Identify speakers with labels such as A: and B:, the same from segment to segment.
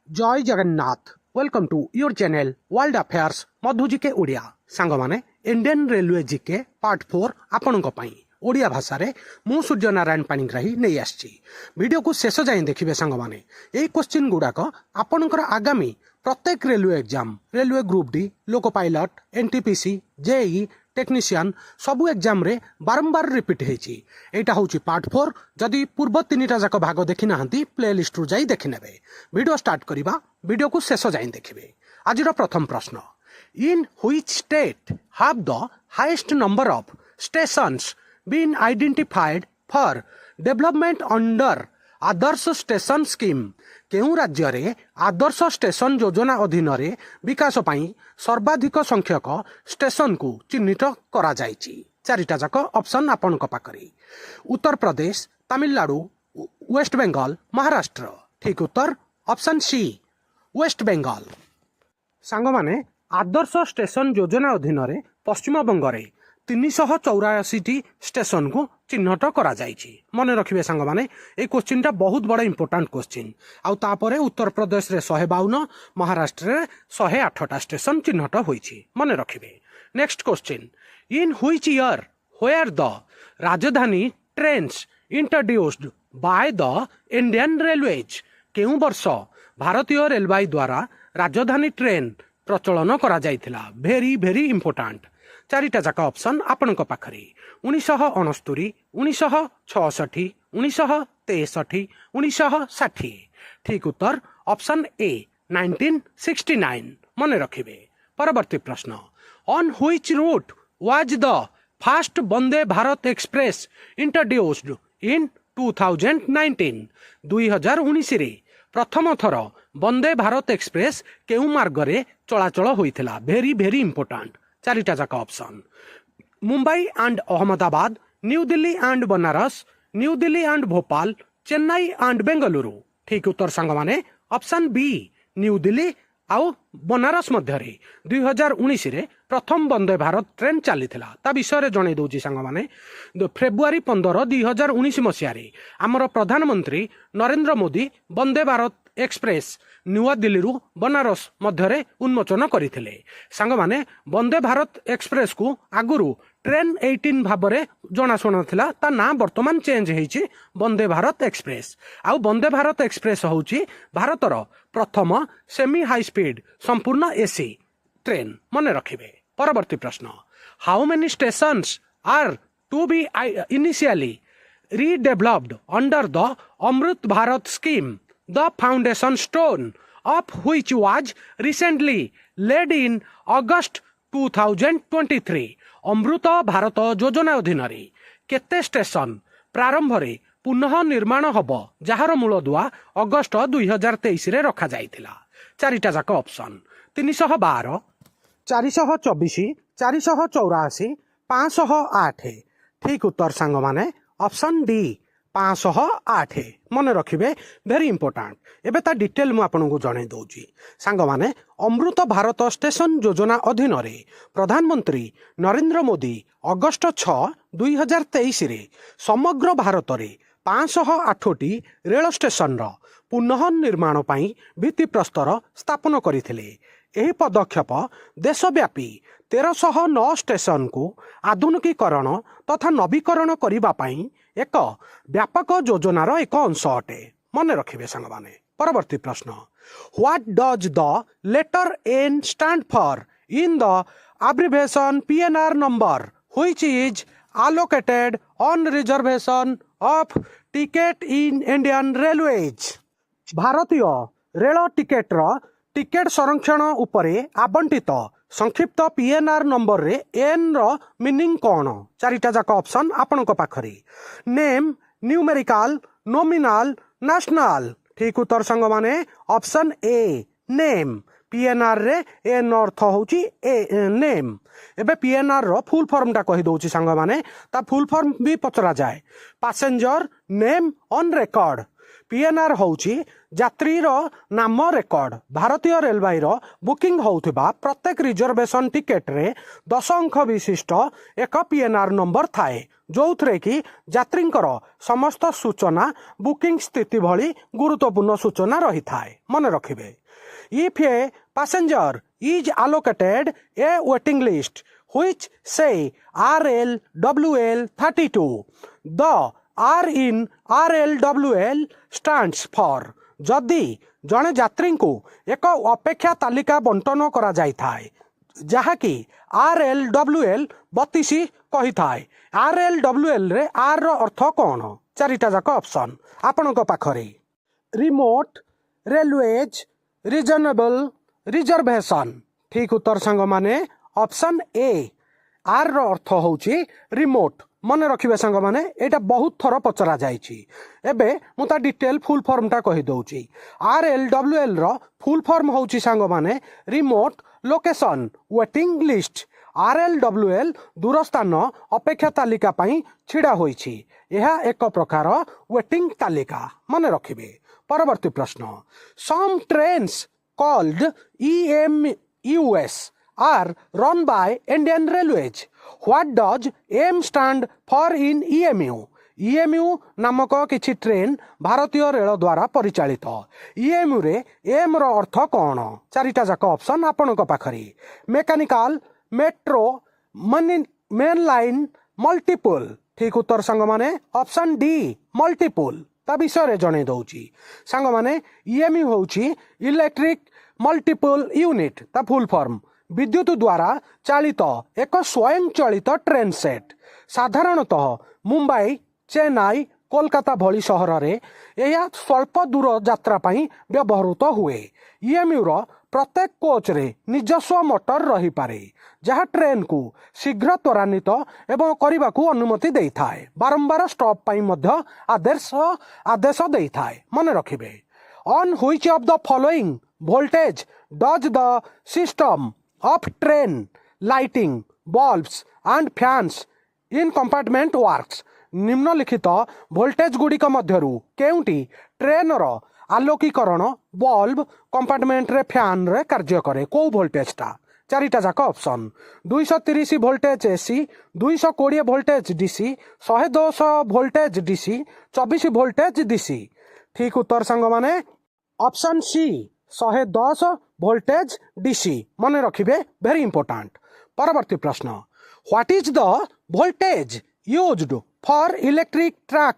A: जय Jagannath welcome to your channel world affairs Madhu GK Odia सांग माने इंडियन रेलवे जीके पार्ट 4 आपण ओडिया भाषा रे मु सूर्य नारायण पाणिग्राही नहीं आसी वीडियो को शेष जाए देखिए सांग माने यही क्वेश्चन गुड़ाक आपणकर आगामी प्रत्येक railway exam railway group D loco pilot NTPC JE technician सबू एग्जाम रे बारंबार रिपीट होती यहाँ हूँ पार्ट 4 जदि पूर्व 3टा जाक भाग देखी ना प्ले लिस्ट रु जाई देखी नेबे वीडियो स्टार्ट करवा वीडियो को शेष जाए देखिए आज प्रथम प्रश्न in which state have the highest number of stations been identified for development under Adarsh station scheme केउं राज्य रे आदर्श स्टेशन योजना अधीन रे विकास पाई सर्वाधिक संख्यक स्टेशन को चिन्हित करा जायछि चारिटा जाक ऑप्शन आपनक पाखरे उत्तर प्रदेश तमिलनाडु वेस्ट बेंगल महाराष्ट्र ठीक उत्तर ऑप्शन सी वेस्ट बेंगल सांग माने आदर्श स्टेशन योजना अधीन रे पश्चिम बंग रे 384 स्टेशन को चिन्हट करा जायछि मन रखिबे सांग माने ए क्वेश्चन टा बहुत बड़ा इंपोर्टेंट क्वेश्चन आउ तापरे उत्तर प्रदेश रे 152 महाराष्ट्र रे 108टा स्टेशन चिन्हट होईछि मन रखिबे next question in which year were the Rajdhani trains introduced by the Indian railways केउ वर्ष भारतीय रेलवे द्वारा राजधानी ट्रेन प्रचलन करा जायथिला वेरी वेरी इंपोर्टेंट चारिटा जाक ऑप्शन आपनक पाखरे 1969 1966 1963 1960 ठीक उत्तर ऑप्शन ए 1969 मन रखिबे परवर्ती प्रश्न on which route was the first Vande Bharat Express introduced in 2019 2019 रे प्रथम थर वंदे भारत एक्सप्रेस केउ मार्ग रे चलाचल होइथिला वेरी वेरी इंपोर्टेंट चारिटा जाक option Mumbai and Ahmedabad new Delhi and Banaras new Delhi and Bhopal Chennai and Bengaluru ठीक उत्तर सांग माने ऑप्शन बी न्यू दिल्ली आउ बनारस मध्य 2019 रे प्रथम वंदे भारत ट्रेन चली ता विषय जन दूसरी सांग माने फेब्रुआरी 15 2019 मसीह आमर प्रधानमंत्री नरेंद्र मोदी वंदे भारत एक्सप्रेस नुआ दिल्ली रु बनारस मध्य उन्मोचन करथिले सांग माने वंदे भारत एक्सप्रेस को आगुरु ट्रेन 18 भाव में जनाशुना थिला ता ना वर्तमान चेंज होईछि वंदे भारत एक्सप्रेस आउ वंदे भारत एक्सप्रेस होउछि भारतर प्रथम सेमी हाई स्पीड संपूर्ण एसी ट्रेन मन रखिबे परवर्ती प्रश्न how many stations are to be initially redeveloped under the Amrit Bharat scheme, the foundation stone of which was recently laid in August 2023. Amrit Bharat योजना अधीन केते स्टेशन प्रारंभ रे पुनः निर्माण हब जार मूलदुआ अगस्ट 2023 रे रखा जाइथिला चारिटा जाक ऑप्शन 312 424 484 508 ठीक उत्तर सांग माने ऑप्शन डी 508 मन रखिबे वेरी इंपोर्टेंट एबे ता डिटेल मु आपन को जणे दउची सांग माने अमृत भारत स्टेशन योजना अधीन रे प्रधानमंत्री नरेंद्र मोदी अगस्ट 6 2023 रे समग्र भारत रे 508टी रेल स्टेशन रो पुनः निर्माण पाई भित्ति प्रस्तर स्थापन करथिले एही पदक्षेप देशव्यापी 1309 स्टेशन को आधुनिकीकरण तथा नवीकरण करिबा पाई एक व्यापक योजनार एक अंश अटे मन रखिबे सांग माने परवर्ती प्रश्न what does the letter N stand for in the abbreviation PNR number which is allocated on reservation of ticket in Indian Railways भारतीय रेल टिकेट रो टिकेट संरक्षण उपरे आवंटित संक्षिप्त पीएनआर नंबर रे एन रो मीनिंग कौन चारिटा जाक ऑप्शन आपनक पाखरे नेम न्यूमेरिकल नॉमिनल नेशनल ठीक उत्तर संग माने ऑप्शन ए नेम पीएनआर रे एन अर्थ होची ए नेम एबे पीएनआर रो फुल फॉर्म टा कहि दोची संग माने ता फुल फॉर्म भी पचरा जाए passenger name on record PNR होउची यात्रीर नाम रेकर्ड। भारतीय रेलवाई बुकिंग होउथिबा प्रत्येक रिजर्वेशन टिकेट रे 10 अंक विशिष्ट एक PNR नंबर थाए जो थे कि यात्रींकर समस्त सूचना बुकिंग स्थिति भली गुरुत्वपूर्ण सूचना रही थाए। मन रखिबे if a passenger is allocated a waiting list which say RLWL 32. The R in RLWL stands for जदि जड़े यात्री को एक अपेक्षा तालिका बंटन करा जाय थाए जहाँकि RLWL 32 कही थाए। RLWL रे R रो अर्थ कौन? चारिटा जाक ऑप्शन आपनक पाखरे। Remote, railways, reasonable, reservation. ठीक उत्तर सांग माने ऑप्शन ए। आर रो अर्थ होउची रिमोट। मन रखिबे सांग माने एटा बहुत थर पचरा जायछि। एबे मु ता डिटेल फुल फॉर्म टा कहि दउछि। RLWL रो फुल फॉर्म होउची सांग माने remote location waiting list. RLWL दूरस्थान अपेक्षा तालिका पई छिड़ा होइछि। यह एक प्रकार वेटिंग तालिका। मन रखिबे। परवर्ती प्रश्न सम trains called EMUs are run by Indian Railways. What does M stand for in EMU? EMU नामक किछि ट्रेन भारतीय रेल द्वारा परिचालित। EMU रे एम रो अर्थ कौन? चारिटा जाक ऑप्शन आपनक पाखरी। Mechanical, metro, main line, multiple. ठीक उत्तर सांग माने ऑप्शन डी मल्टीपल। ता विषय जणे दउची सांग माने EMU होउची इलेक्ट्रिक मल्टीपल यूनिट। ता फुल फॉर्म विद्युत द्वारा चालित एक स्वयं चालित ट्रेन सेट। साधारणतः मुंबई, चेन्नई, कोलकाता भली सहर रे यह स्वल्प दूर यात्रा पई व्यवहृत हुए। EMU रो प्रत्येक कोच रे निजस्व मोटर रही पारे जहाँ ट्रेन को शीघ्र त्वरान्वित एवं करने को अनुमति दे थाए। बारंबार स्टॉप पाई मध्य आदेश दे थाए। मन रखिबे on which of the following voltage does the system of train lighting bulbs and fans in compartment works. निम्नलिखित वोल्टेज गुड़िक मध्यरु केउंटी ट्रेन रो आलोकीकरण बल्ब कंपार्टमेंट रे फैन रे कार्य करे को वोल्टेज टा? चारिटा जाक option 230 voltage AC, 220 voltage DC, 110 voltage DC, 24 voltage DC। ठीक उत्तर सांग माने ऑप्शन सी 110 वोल्टेज DC। मन रखिबे वेरी इंपोर्टेंट। परवर्ती प्रश्न what is the voltage used for electric truck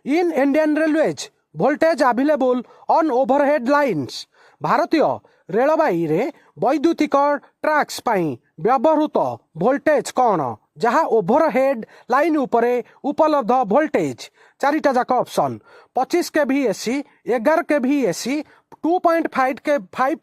A: in Indian railways voltage available on overhead lines. भारतीय रेलवाई रे वैद्युतिक ट्रैक्स पाई व्यवहृत voltage कौन जहाँ ओवरहेड लाइन उपरे उपलब्ध वोल्टेज? चारिटा जाक option 25 kV AC, 11 kV AC, 2.5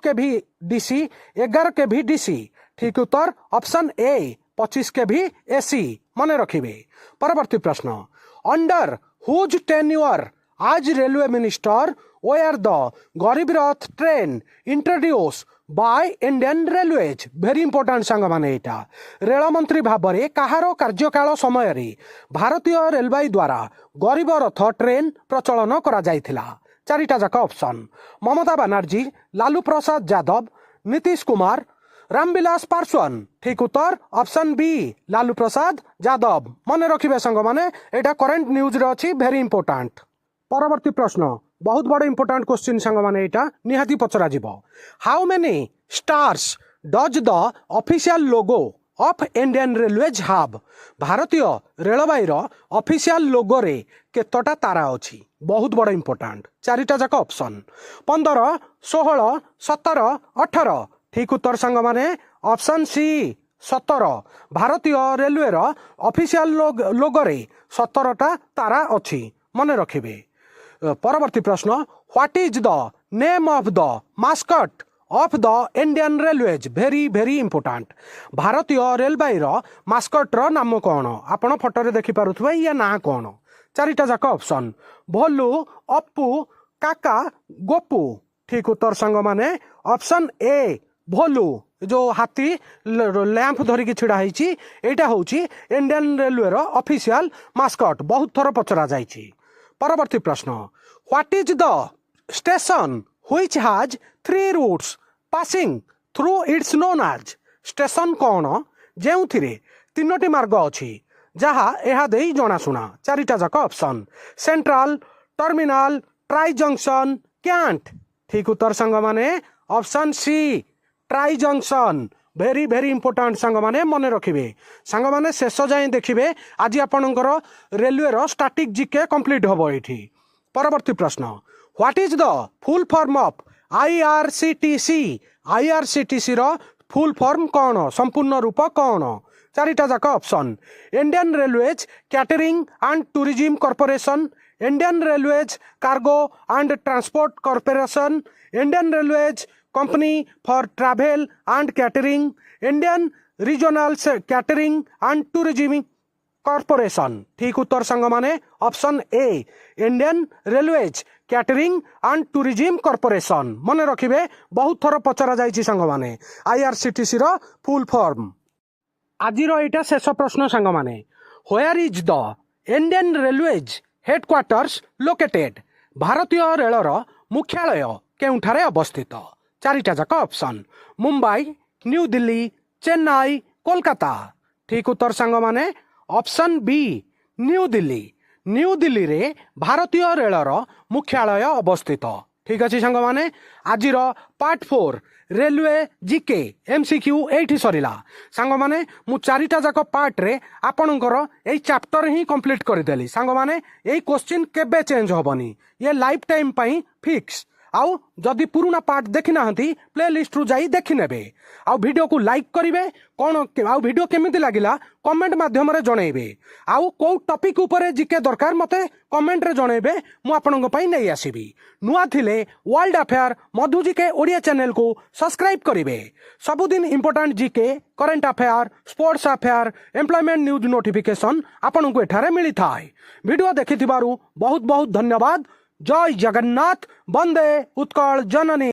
A: kV DC, 11 kV DC। ठीक उत्तर ऑप्शन ए 25 kV AC। मन रखिबे। परवर्ती प्रश्न अंडर हुज टेन्योर आज रेलवे मिनिस्टर वेयर द गरीब रथ train introduce by Indian railways. Very important सांग माने एटा रेल मंत्री भाबरे कहारो कार्यकाल समय रे भारतीय रेलवाई द्वारा गरीब रथ ट्रेन प्रचलन करा जायथिला। चारिटा जाक ऑप्शन ममता बनर्जी, लालू प्रसाद यादव, नीतीश कुमार, रामविलास पासवान। ठीक उत्तर ऑप्शन बी लालू प्रसाद यादव। मन रखिबे सांग माने एटा करंट न्यूज रे अछि वेरी इंपोर्टेंट। परवर्ती प्रश्न बहुत बड़ इंपोर्टेंट क्वेश्चन सांग माने एटा निहाती पचरा जिवो। How many stars does the official logo of Indian railways have. भारतीय रेलवाई रो ऑफिशियल लोगो रे केतटा तारा अछि? बहुत बड़ इंपोर्टेंट। चारिटा जाक ऑप्शन 15, 16, 17, 18। ठीक उत्तर सांग माने ऑप्शन सी 17। भारतीय रेलवे रो ऑफिशियल लोगो रे 17टा तारा अछि। मन रखिबे। परवर्ती प्रश्न what is the name of the mascot of the Indian railways. Very very important. भारतीय रेलवाई रो मास्कट रो नाम कौन? आपण फोटो रे देखि पारुथबे या ना कौन? चारिटा जाक ऑप्शन भोलू, अप्पू, काका, गोपू। ठीक उत्तर सांग माने ऑप्शन ए भोलू। जो हाथी लैंप धरिकी छिड़ा होइछि एटा होउछि इंडियन रेलवे रो ऑफिशियल मास्कट। बहुत थर पचरा जाइछि। परवर्ती प्रश्न What is the station which has 3 routes passing through its known as? Station कौन ଯେଉଁଥିରେ 3ଟି ମାର୍ଗ ଅଛି ଯାହା ଏହା ଦେଇ ଜଣାଶୁଣା? 4ଟା ଯାକ option. Central, terminal, tri junction, cantt. ठीक उत्तर सांग माने option C tri junction. Very very important सांग माने मन रखिबे। सांग माने शेष जाए देखिबे आज आपणकर रेलवे रो स्टैटिक जीके कंप्लीट होबो एठी। परवर्ती प्रश्न, what is the full form of IRCTC? IRCTC रो फुल फॉर्म कौन, संपूर्ण रूप कौन? 4टा जाक option. Indian Railways catering and tourism corporation, Indian Railways cargo and transport corporation, Indian Railways company for travel and catering, Indian regional catering and tourism corporation. ठीक उत्तर सांग माने option A Indian Railways catering and tourism corporation. मन रखिबे बहुत थर पचरा जाइछि सांग माने आईआरसीटीसी रो फुल फॉर्म। आजिर एटा शेष प्रश्न सांग माने, where is the Indian Railways headquarters located? भारतीय रेलर मुख्यालय केउठारे अवस्थित? 4टा जाक ऑप्शन। मुंबई, न्यू दिल्ली, चेन्नई, कोलकाता। ठीक उत्तर सांग माने option B New Delhi. New Delhi रे भारतीय रेलर मुख्यालय अवस्थित। ठीक अच्छे सांग माने आजिर पार्ट 4 रेलवे जीके एमसीक्यू एठी सरिला। सांग माने मु 4टा जाक पार्ट रे आपणकर एई चैप्टर ही कंप्लीट करदेली। सांग माने एई क्वेश्चन केबे चेंज होबनी, ये लाइफ टाइम पई फिक्स। आउ जदि पुराना पार्ट देखि नाहंती प्ले लिस्ट रु जाई देखि नेबे। आउ वीडियो को लाइक करिवे, कोन आउ वीडियो केमिति लागिला कमेंट माध्यम रे जणैबे। आउ को टॉपिक ऊपर जीके दरकार मते कमेंट रे जणैबे, मु आपनक पई नै आसीबी। नुआ थिले वर्ल्ड अफेयर मधु जीके ओडिया चैनल को सब्सक्राइब करिवे। सबुदिन important GK, current affair, sports affair, employment news notification आपनक एठारे मिली थाए। वीडियो देखिथिबारु बहुत बहुत धन्यवाद। जय जगन्नाथ, वंदे उत्कल जननी।